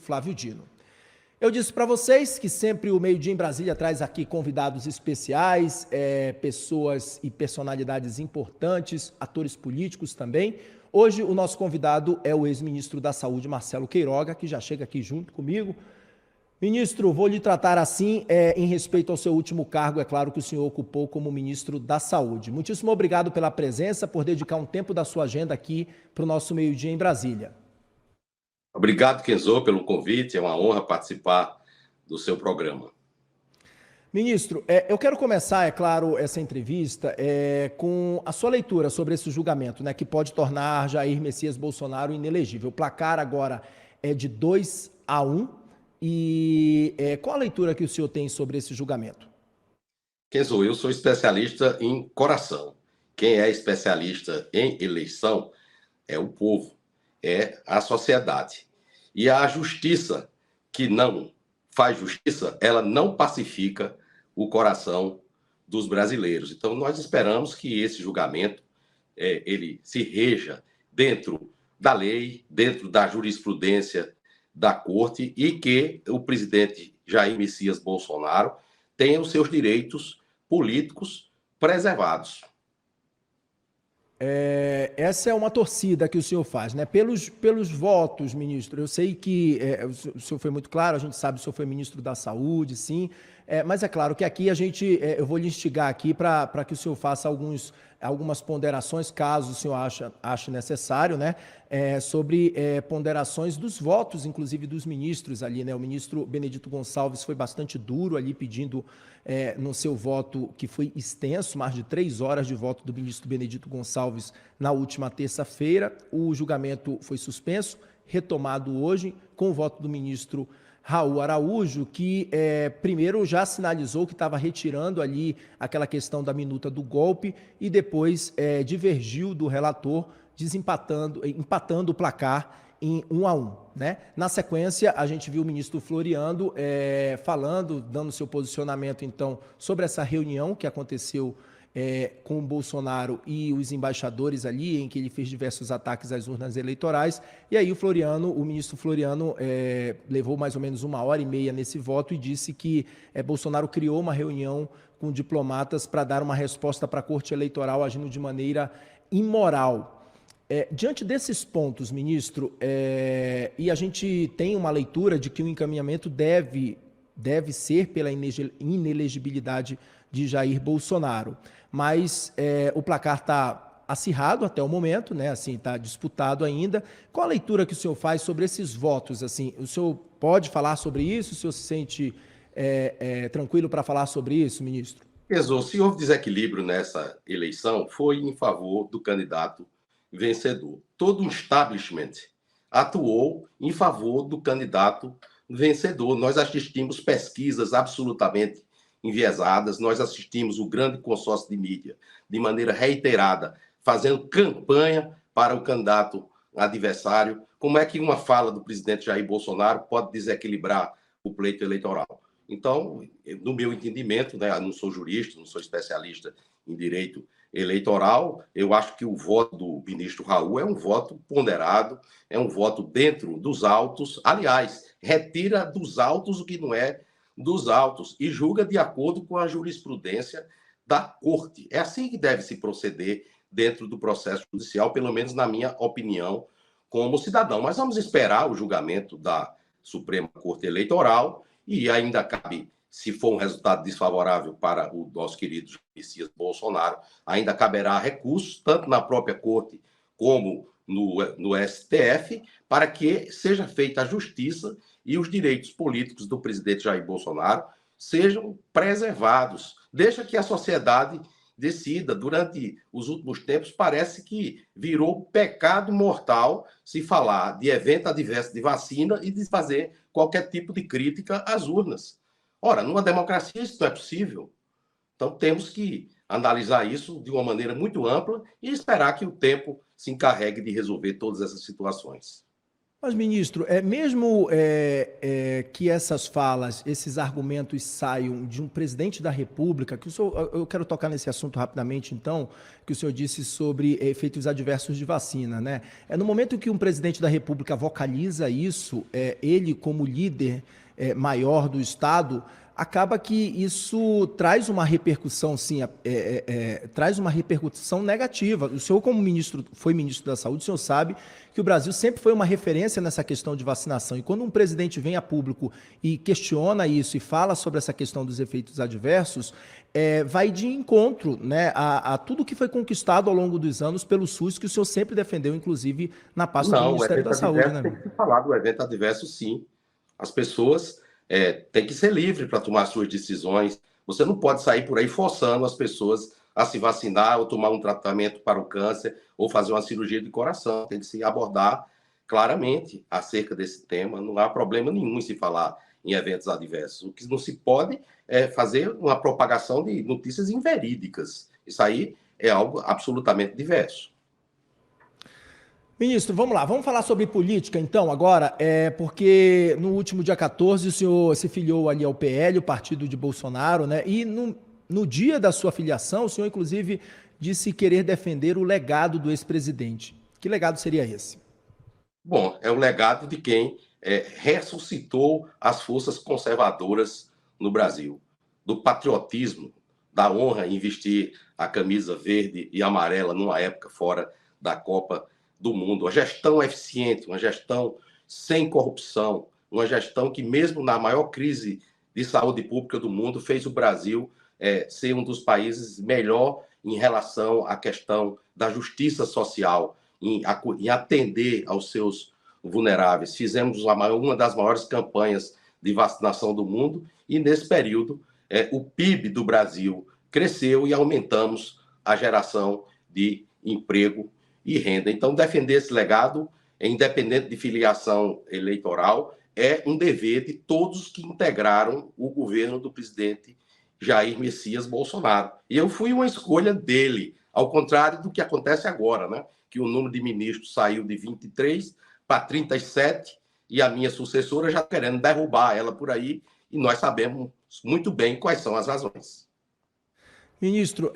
Flávio Dino. Eu disse para vocês que sempre o Meio Dia em Brasília traz aqui convidados especiais, pessoas e personalidades importantes, atores políticos também. Hoje o nosso convidado é o ex-ministro da Saúde, Marcelo Queiroga, que já chega aqui junto comigo. Ministro, vou lhe tratar assim em respeito ao seu último cargo, é claro, que o senhor ocupou como ministro da Saúde. Muitíssimo obrigado pela presença, por dedicar um tempo da sua agenda aqui para o nosso Meio Dia em Brasília. Obrigado, Kenzo, pelo convite. É uma honra participar do seu programa. Ministro, eu quero começar, é claro, essa entrevista com a sua leitura sobre esse julgamento, né, que pode tornar Jair Messias Bolsonaro inelegível. O placar agora é de 2-1. E qual a leitura que o senhor tem sobre esse julgamento? Kenzo, eu sou especialista em coração. Quem é especialista em eleição é o povo, é a sociedade. E a justiça que não faz justiça, ela não pacifica o coração dos brasileiros. Então, nós esperamos que esse julgamento ele se reja dentro da lei, dentro da jurisprudência da Corte, e que o presidente Jair Messias Bolsonaro tenha os seus direitos políticos preservados. Essa é uma torcida que o senhor faz, né? Pelos votos, ministro. Eu sei que o senhor foi muito claro, a gente sabe que o senhor foi ministro da Saúde, sim. Mas é claro que aqui eu vou lhe instigar aqui para que o senhor faça algumas ponderações, caso o senhor ache necessário, né? Sobre ponderações dos votos, inclusive dos ministros ali, né? O ministro Benedito Gonçalves foi bastante duro ali, pedindo no seu voto, que foi extenso, mais de 3 horas de voto do ministro Benedito Gonçalves na última terça-feira. O julgamento foi suspenso, retomado hoje, com o voto do ministro Raul Araújo, que primeiro já sinalizou que estava retirando ali aquela questão da minuta do golpe e depois divergiu do relator, empatando o placar em 1-1, né? Na sequência, a gente viu o ministro Floriano falando, dando seu posicionamento, então, sobre essa reunião que aconteceu com o Bolsonaro e os embaixadores ali, em que ele fez diversos ataques às urnas eleitorais. E aí o ministro Floriano levou mais ou menos 1h30 nesse voto e disse que Bolsonaro criou uma reunião com diplomatas para dar uma resposta para a Corte Eleitoral agindo de maneira imoral. Diante desses pontos, ministro, e a gente tem uma leitura de que o encaminhamento deve ser pela inelegibilidade de Jair Bolsonaro, mas o placar está acirrado até o momento, né? Assim, está disputado ainda. Qual a leitura que o senhor faz sobre esses votos? Assim, o senhor pode falar sobre isso? O senhor se sente tranquilo para falar sobre isso, ministro? Kenzo, se houve desequilíbrio nessa eleição, foi em favor do candidato vencedor. Todo o establishment atuou em favor do candidato vencedor. Nós assistimos pesquisas absolutamente enviesadas, nós assistimos o grande consórcio de mídia, de maneira reiterada, fazendo campanha para o candidato adversário. Como é que uma fala do presidente Jair Bolsonaro pode desequilibrar o pleito eleitoral? Então, no meu entendimento, né, eu não sou jurista, não sou especialista em direito eleitoral, eu acho que o voto do ministro Raul é um voto ponderado, é um voto dentro dos autos. Aliás, retira dos autos o que não é dos autos e julga de acordo com a jurisprudência da Corte. É assim que deve se proceder dentro do processo judicial, pelo menos na minha opinião, como cidadão. Mas vamos esperar o julgamento da Suprema Corte Eleitoral e ainda cabe, se for um resultado desfavorável para o nosso querido Messias Bolsonaro, ainda caberá recurso, tanto na própria Corte como no STF, para que seja feita a justiça e os direitos políticos do presidente Jair Bolsonaro sejam preservados. Deixa que a sociedade decida. Durante os últimos tempos, parece que virou pecado mortal se falar de evento adverso de vacina e de fazer qualquer tipo de crítica às urnas. Ora, numa democracia isso não é possível. Então temos que analisar isso de uma maneira muito ampla e esperar que o tempo se encarregue de resolver todas essas situações. Mas, ministro, mesmo que essas falas, esses argumentos saiam de um presidente da República, que o senhor, eu quero tocar nesse assunto rapidamente, então, que o senhor disse sobre efeitos adversos de vacina, né? No momento que um presidente da República vocaliza isso, ele como líder maior do Estado, acaba que isso traz uma repercussão, sim, traz uma repercussão negativa. O senhor, como ministro, foi ministro da Saúde, o senhor sabe que o Brasil sempre foi uma referência nessa questão de vacinação. E quando um presidente vem a público e questiona isso e fala sobre essa questão dos efeitos adversos, vai de encontro, né, a tudo que foi conquistado ao longo dos anos pelo SUS, que o senhor sempre defendeu, inclusive, na pasta do Não, o Ministério evento da Saúde, adverso né? tem que se falar do evento adverso, sim. As pessoas têm que ser livres para tomar suas decisões. Você não pode sair por aí forçando as pessoas a se vacinar ou tomar um tratamento para o câncer ou fazer uma cirurgia de coração. Tem que se abordar claramente acerca desse tema. Não há problema nenhum em se falar em eventos adversos. O que não se pode é fazer uma propagação de notícias inverídicas. Isso aí é algo absolutamente diverso. Ministro, vamos lá, vamos falar sobre política então agora, porque no último dia 14 o senhor se filiou ali ao PL, o partido de Bolsonaro, né? E no dia da sua filiação, o senhor inclusive disse querer defender o legado do ex-presidente. Que legado seria esse? Bom, é o legado de quem ressuscitou as forças conservadoras no Brasil, do patriotismo, da honra em vestir a camisa verde e amarela numa época fora da Copa do Mundo. Uma gestão eficiente, uma gestão sem corrupção, uma gestão que, mesmo na maior crise de saúde pública do mundo, fez o Brasil ser um dos países melhor em relação à questão da justiça social, em atender aos seus vulneráveis. Fizemos uma das maiores campanhas de vacinação do mundo e, nesse período, o PIB do Brasil cresceu e aumentamos a geração de emprego e renda. Então, defender esse legado, independente de filiação eleitoral, é um dever de todos que integraram o governo do presidente Jair Messias Bolsonaro. E eu fui uma escolha dele, ao contrário do que acontece agora, né? Que o número de ministros saiu de 23 para 37 e a minha sucessora já querendo derrubar ela por aí, e nós sabemos muito bem quais são as razões. Ministro,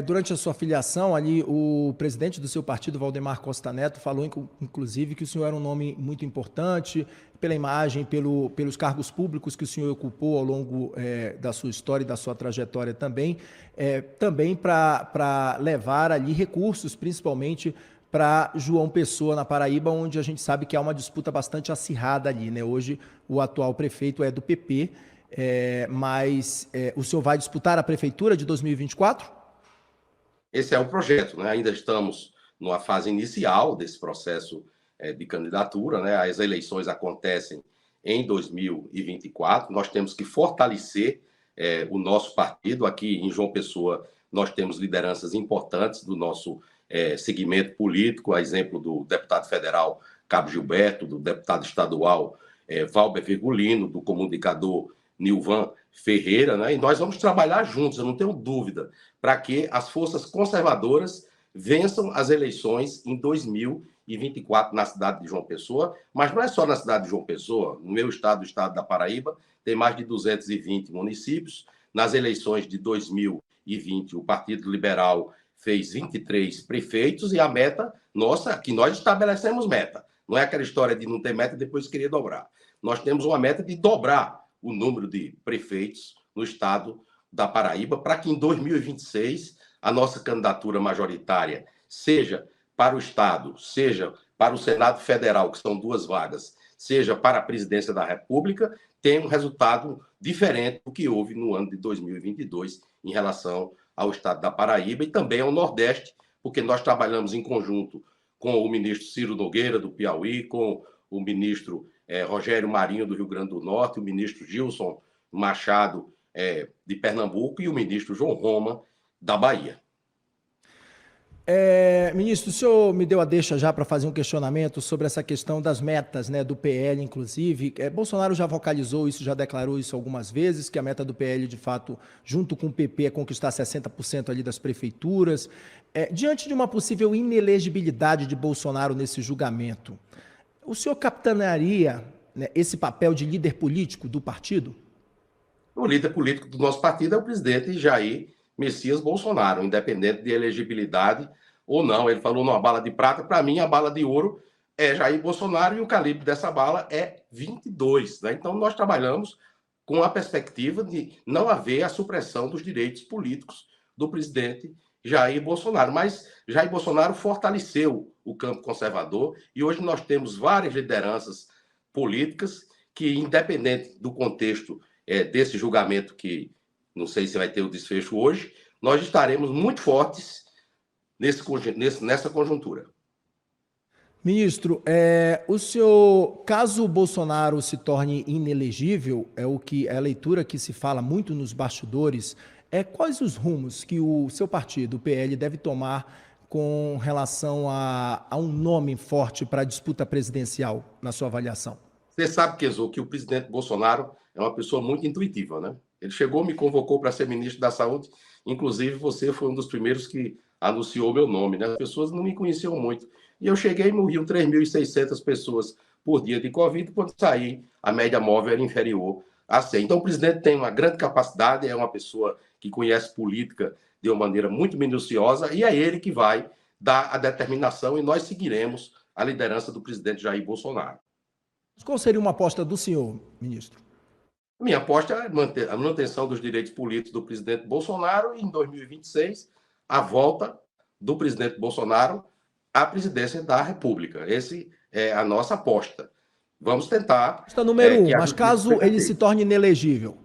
durante a sua filiação ali, o presidente do seu partido, Valdemar Costa Neto, falou, inclusive, que o senhor era um nome muito importante pela imagem, pelos cargos públicos que o senhor ocupou ao longo da sua história e da sua trajetória também, também para levar ali recursos, principalmente para João Pessoa, na Paraíba, onde a gente sabe que há uma disputa bastante acirrada ali, né? Hoje, o atual prefeito é do PP, mas o senhor vai disputar a prefeitura de 2024? Esse é o projeto, né? Ainda estamos numa fase inicial desse processo de candidatura, né? As eleições acontecem em 2024. Nós temos que fortalecer o nosso partido. Aqui em João Pessoa, nós temos lideranças importantes do nosso segmento político, a exemplo do deputado federal Cabo Gilberto, do deputado estadual Valber Virgulino, do comunicador Nilvan Ferreira, né? E nós vamos trabalhar juntos, eu não tenho dúvida, para que as forças conservadoras vençam as eleições em 2024 na cidade de João Pessoa, mas não é só na cidade de João Pessoa, no meu estado, o estado da Paraíba, tem mais de 220 municípios. Nas eleições de 2020, o Partido Liberal fez 23 prefeitos e a meta nossa, que nós estabelecemos meta, não é aquela história de não ter meta e depois querer dobrar. Nós temos uma meta de dobrar o número de prefeitos no estado da Paraíba, para que em 2026 a nossa candidatura majoritária, seja para o estado, seja para o Senado Federal, que são 2 vagas, seja para a presidência da República, tenha um resultado diferente do que houve no ano de 2022 em relação ao estado da Paraíba e também ao Nordeste, porque nós trabalhamos em conjunto com o ministro Ciro Nogueira, do Piauí, com o ministro Rogério Marinho, do Rio Grande do Norte, o ministro Gilson Machado, de Pernambuco, e o ministro João Roma, da Bahia. Ministro, o senhor me deu a deixa já para fazer um questionamento sobre essa questão das metas, né, do PL, inclusive. Bolsonaro já vocalizou isso, já declarou isso algumas vezes, que a meta do PL, de fato, junto com o PP, é conquistar 60% ali das prefeituras. Diante de uma possível inelegibilidade de Bolsonaro nesse julgamento, O senhor capitanearia, né, esse papel de líder político do partido? O líder político do nosso partido é o presidente Jair Messias Bolsonaro, independente de elegibilidade ou não. Ele falou numa bala de prata, para mim a bala de ouro é Jair Bolsonaro e o calibre dessa bala é 22. Né? Então nós trabalhamos com a perspectiva de não haver a supressão dos direitos políticos do presidente Jair Bolsonaro. Mas Jair Bolsonaro fortaleceu o campo conservador e hoje nós temos várias lideranças políticas que, independente do contexto desse julgamento, que não sei se vai ter o desfecho hoje, nós estaremos muito fortes nessa conjuntura. Ministro, o senhor, caso o Bolsonaro se torne inelegível, é a leitura que se fala muito nos bastidores, quais os rumos que o seu partido, o PL, deve tomar com relação a um nome forte para a disputa presidencial, na sua avaliação? Você sabe, Kezo, que o presidente Bolsonaro é uma pessoa muito intuitiva, né? Ele chegou, me convocou para ser ministro da Saúde, inclusive você foi um dos primeiros que anunciou meu nome, né? As pessoas não me conheciam muito. E eu cheguei e morriam 3.600 pessoas por dia de Covid, quando saí, a média móvel era inferior a 100. Então, o presidente tem uma grande capacidade, é uma pessoa que conhece política de uma maneira muito minuciosa, e é ele que vai dar a determinação, e nós seguiremos a liderança do presidente Jair Bolsonaro. Qual seria uma aposta do senhor, ministro? Minha aposta é a manutenção dos direitos políticos do presidente Bolsonaro e, em 2026, a volta do presidente Bolsonaro à presidência da República. Essa é a nossa aposta. Vamos tentar... Aposta número 1, mas caso ele se torne inelegível?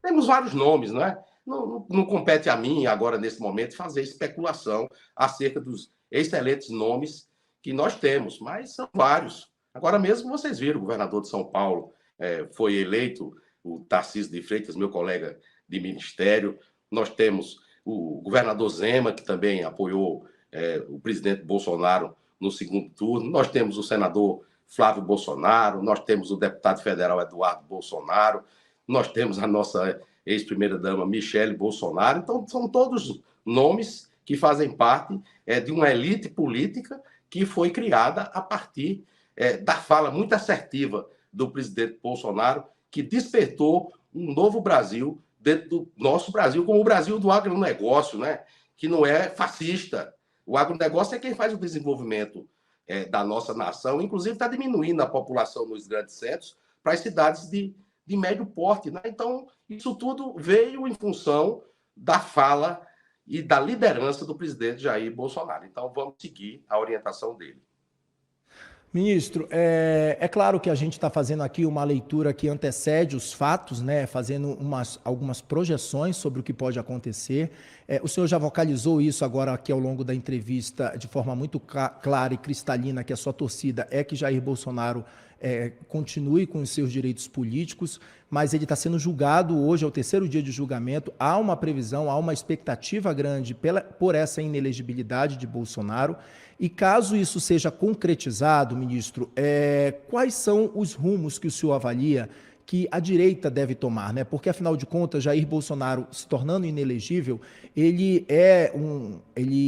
Temos vários nomes, né? Não compete a mim, agora, nesse momento, fazer especulação acerca dos excelentes nomes que nós temos, mas são vários. Agora mesmo, vocês viram, o governador de São Paulo foi eleito, o Tarcísio de Freitas, meu colega de ministério. Nós temos o governador Zema, que também apoiou o presidente Bolsonaro no segundo turno. Nós temos o senador Flávio Bolsonaro, nós temos o deputado federal Eduardo Bolsonaro, nós temos a nossa ex-primeira-dama Michele Bolsonaro. Então, são todos nomes que fazem parte de uma elite política que foi criada a partir da fala muito assertiva do presidente Bolsonaro, que despertou um novo Brasil dentro do nosso Brasil, como o Brasil do agronegócio, né? Que não é fascista. O agronegócio é quem faz o desenvolvimento da nossa nação, inclusive está diminuindo a população nos grandes centros para as cidades de médio porte. Né? Então, isso tudo veio em função da fala e da liderança do presidente Jair Bolsonaro. Então, vamos seguir a orientação dele. Ministro, é claro que a gente está fazendo aqui uma leitura que antecede os fatos, né? Fazendo algumas projeções sobre o que pode acontecer. O senhor já vocalizou isso agora aqui ao longo da entrevista de forma muito clara e cristalina, que a sua torcida é que Jair Bolsonaro continue com os seus direitos políticos, mas ele está sendo julgado hoje, é o terceiro dia de julgamento. Há uma previsão, há uma expectativa grande por essa inelegibilidade de Bolsonaro. E caso isso seja concretizado, ministro, quais são os rumos que o senhor avalia que a direita deve tomar, né? Porque, afinal de contas, Jair Bolsonaro, se tornando inelegível, ele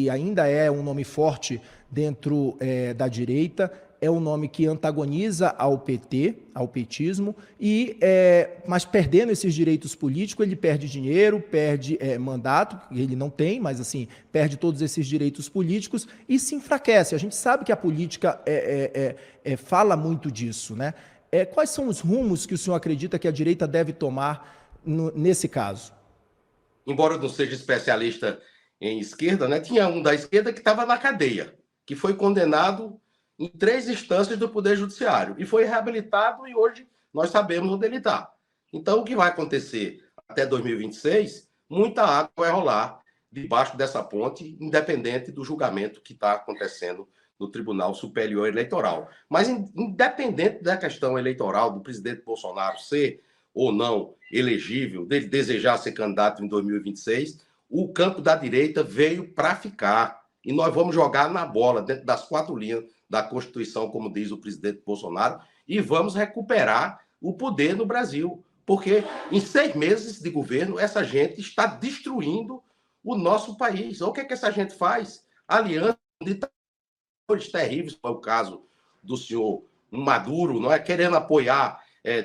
ainda é um nome forte dentro da direita, é um nome que antagoniza ao PT, ao petismo, mas perdendo esses direitos políticos, ele perde dinheiro, perde mandato, ele não tem, mas assim, perde todos esses direitos políticos e se enfraquece. A gente sabe que a política fala muito disso, né? Quais são os rumos que o senhor acredita que a direita deve tomar nesse caso? Embora eu não seja especialista em esquerda, né, tinha um da esquerda que estava na cadeia, que foi condenado em 3 instâncias do Poder Judiciário e foi reabilitado e hoje nós sabemos onde ele está. Então, o que vai acontecer até 2026, muita água vai rolar debaixo dessa ponte, independente do julgamento que está acontecendo no Tribunal Superior Eleitoral. Mas, independente da questão eleitoral, do presidente Bolsonaro ser ou não elegível, dele desejar ser candidato em 2026, o campo da direita veio para ficar. E nós vamos jogar na bola, dentro das 4 linhas da Constituição, como diz o presidente Bolsonaro, e vamos recuperar o poder no Brasil. Porque em 6 meses de governo, essa gente está destruindo o nosso país. O que é que essa gente faz? Aliança de ditadores terríveis, como é o caso do senhor um Maduro, não é querendo apoiar,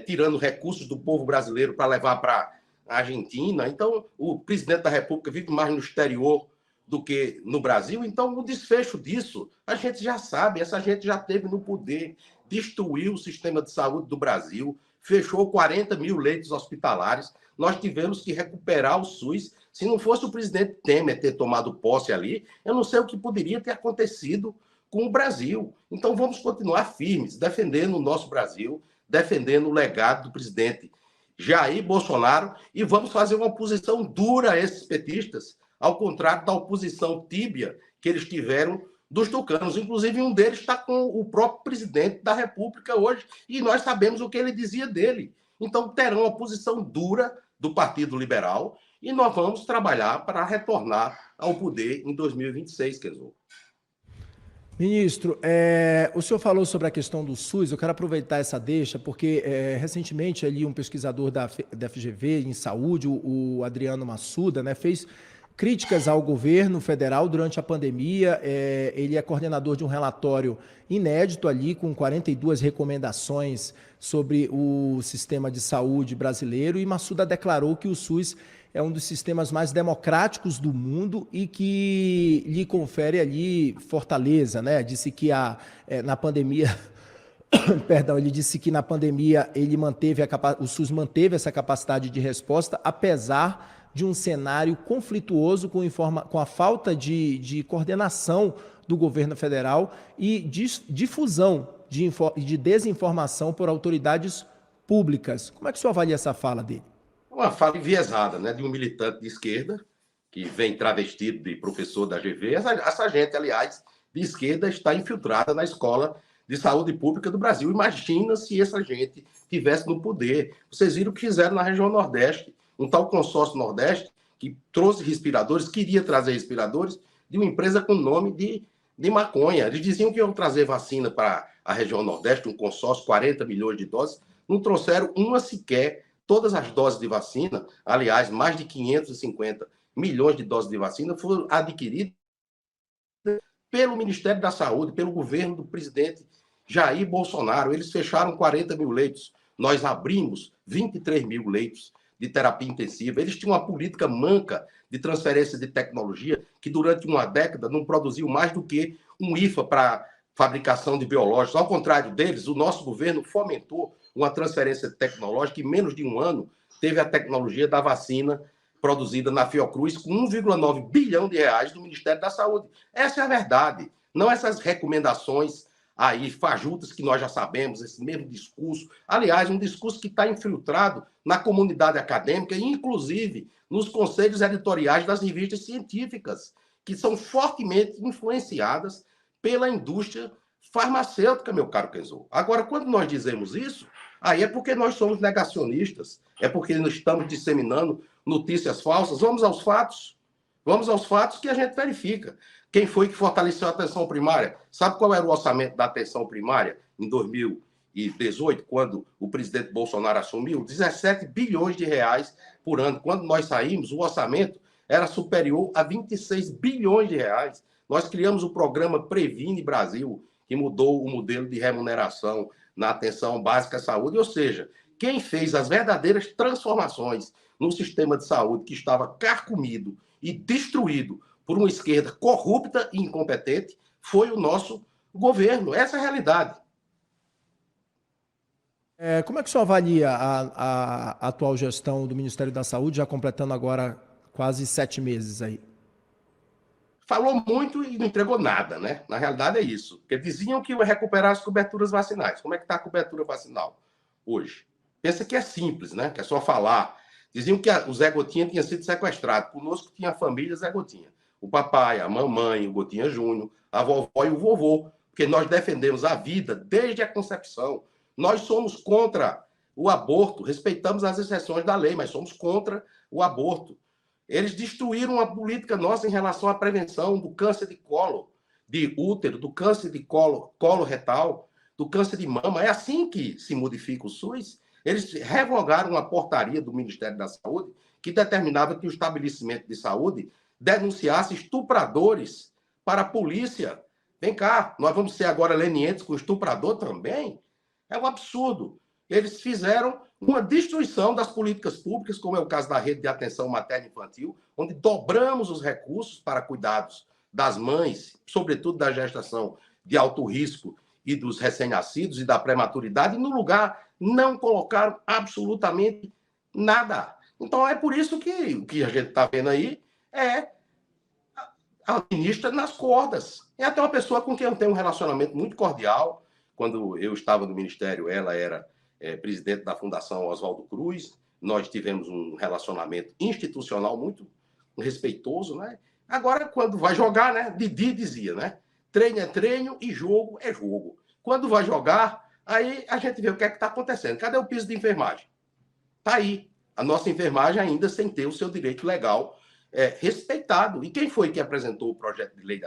tirando recursos do povo brasileiro para levar para a Argentina. Então, o presidente da República vive mais no exterior do que no Brasil. Então, o desfecho disso, a gente já sabe, essa gente já teve no poder, destruiu o sistema de saúde do Brasil, fechou 40 mil leitos hospitalares, nós tivemos que recuperar o SUS. Se não fosse o presidente Temer ter tomado posse ali, eu não sei o que poderia ter acontecido com o Brasil. Então, vamos continuar firmes, defendendo o nosso Brasil, defendendo o legado do presidente Jair Bolsonaro, e vamos fazer uma oposição dura a esses petistas, ao contrário da oposição tíbia que eles tiveram dos tucanos. Inclusive, um deles está com o próprio presidente da República hoje, e nós sabemos o que ele dizia dele. Então, terão uma posição dura do Partido Liberal, e nós vamos trabalhar para retornar ao poder em 2026, Kenzo. Ministro, o senhor falou sobre a questão do SUS, eu quero aproveitar essa deixa, porque recentemente ali um pesquisador da FGV em saúde, o Adriano Massuda, né, fez críticas ao governo federal durante a pandemia. Ele é coordenador de um relatório inédito ali, com 42 recomendações sobre o sistema de saúde brasileiro, e Massuda declarou que o SUS é um dos sistemas mais democráticos do mundo e que lhe confere ali fortaleza, né? Disse que na pandemia, perdão, ele disse que na pandemia o SUS manteve essa capacidade de resposta, apesar de um cenário conflituoso com a falta de coordenação do governo federal e difusão de desinformação por autoridades públicas. Como é que o senhor avalia essa fala dele? Uma fala enviesada, né, de um militante de esquerda que vem travestido de professor da GV. Essa gente, aliás, de esquerda está infiltrada na Escola de Saúde Pública do Brasil. Imagina se essa gente estivesse no poder. Vocês viram o que fizeram na região Nordeste. Um tal consórcio Nordeste que trouxe respiradores, queria trazer respiradores de uma empresa com nome de maconha. Eles diziam que iam trazer vacina para a região Nordeste, um consórcio, 40 milhões de doses. Não trouxeram uma sequer. Todas as doses de vacina, aliás, mais de 550 milhões de doses de vacina foram adquiridas pelo Ministério da Saúde, pelo governo do presidente Jair Bolsonaro. Eles fecharam 40 mil leitos. Nós abrimos 23 mil leitos de terapia intensiva. Eles tinham uma política manca de transferência de tecnologia que durante uma década não produziu mais do que um IFA para fabricação de biológicos. Ao contrário deles, o nosso governo fomentou uma transferência tecnológica e, em menos de um ano, teve a tecnologia da vacina produzida na Fiocruz com 1,9 bilhão de reais do Ministério da Saúde. Essa é a verdade. Não essas recomendações aí fajutas que nós já sabemos, esse mesmo discurso. Aliás, um discurso que está infiltrado na comunidade acadêmica e, inclusive, nos conselhos editoriais das revistas científicas, que são fortemente influenciadas pela indústria farmacêutica, meu caro Kenzo. Agora, quando nós dizemos isso, aí é porque nós somos negacionistas, é porque nós estamos disseminando notícias falsas. Vamos aos fatos. Vamos aos fatos que a gente verifica. Quem foi que fortaleceu a atenção primária? Sabe qual era o orçamento da atenção primária em 2018, quando o presidente Bolsonaro assumiu? 17 bilhões de reais por ano. Quando nós saímos, o orçamento era superior a 26 bilhões de reais. Nós criamos o programa Previne Brasil, que mudou o modelo de remuneração na atenção básica à saúde. Ou seja, quem fez as verdadeiras transformações no sistema de saúde que estava carcomido e destruído por uma esquerda corrupta e incompetente foi o nosso governo. Essa é a realidade. Como é que o senhor avalia a atual gestão do Ministério da Saúde, já completando agora quase 7 meses aí? Falou muito e não entregou nada, né? Na realidade é isso. Porque diziam que ia recuperar as coberturas vacinais. Como é que está a cobertura vacinal hoje? Pensa que é simples, né? Que é só falar. Diziam que o Zé Gotinha tinha sido sequestrado. Conosco tinha a família Zé Gotinha. O papai, a mamãe, o Gotinha Júnior, a vovó e o vovô. Porque nós defendemos a vida desde a concepção. Nós somos contra o aborto. Respeitamos as exceções da lei, mas somos contra o aborto. Eles destruíram a política nossa em relação à prevenção do câncer de colo, de útero, do câncer de colo retal, do câncer de mama. É assim que se modifica o SUS. Eles revogaram a portaria do Ministério da Saúde que determinava que o estabelecimento de saúde denunciasse estupradores para a polícia. Vem cá, nós vamos ser agora lenientes com estuprador também? É um absurdo. Eles fizeram uma destruição das políticas públicas, como é o caso da rede de atenção materna e infantil, onde dobramos os recursos para cuidados das mães, sobretudo da gestação de alto risco e dos recém-nascidos e da prematuridade, e no lugar não colocaram absolutamente nada. Então é por isso que o que a gente está vendo aí é a ministra nas cordas. É até uma pessoa com quem eu tenho um relacionamento muito cordial. Quando eu estava no Ministério, ela era presidente da Fundação Oswaldo Cruz. Nós tivemos um relacionamento institucional muito respeitoso, né? Agora, quando vai jogar, né? Didi dizia, né? Treino é treino e jogo é jogo. Quando vai jogar, aí a gente vê o que é que está acontecendo. Cadê o piso de enfermagem? Está aí. A nossa enfermagem ainda sem ter o seu direito legal respeitado. E quem foi que apresentou o projeto de lei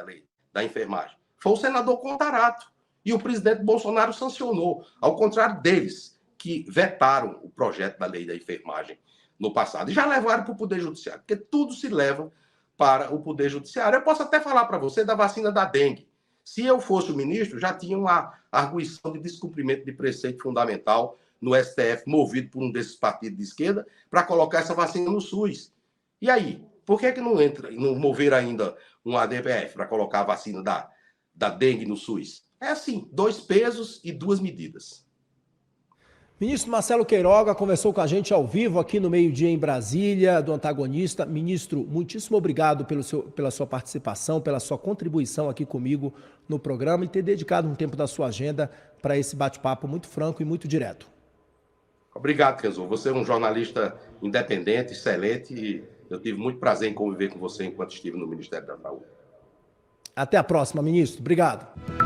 da enfermagem? Foi o senador Contarato. E o presidente Bolsonaro sancionou, ao contrário deles, que vetaram o projeto da lei da enfermagem no passado. E já levaram para o Poder Judiciário, porque tudo se leva para o Poder Judiciário. Eu posso até falar para você da vacina da dengue. Se eu fosse o ministro, já tinha uma arguição de descumprimento de preceito fundamental no STF, movido por um desses partidos de esquerda, para colocar essa vacina no SUS. E aí? Por que não mover ainda um ADPF para colocar a vacina da dengue no SUS? É assim, 2 pesos e 2 medidas. Ministro Marcelo Queiroga conversou com a gente ao vivo aqui no Meio-Dia em Brasília, do Antagonista. Ministro, muitíssimo obrigado pela sua participação, pela sua contribuição aqui comigo no programa e ter dedicado um tempo da sua agenda para esse bate-papo muito franco e muito direto. Obrigado, Kenzo. Você é um jornalista independente, excelente, e eu tive muito prazer em conviver com você enquanto estive no Ministério da Saúde. Até a próxima, ministro. Obrigado.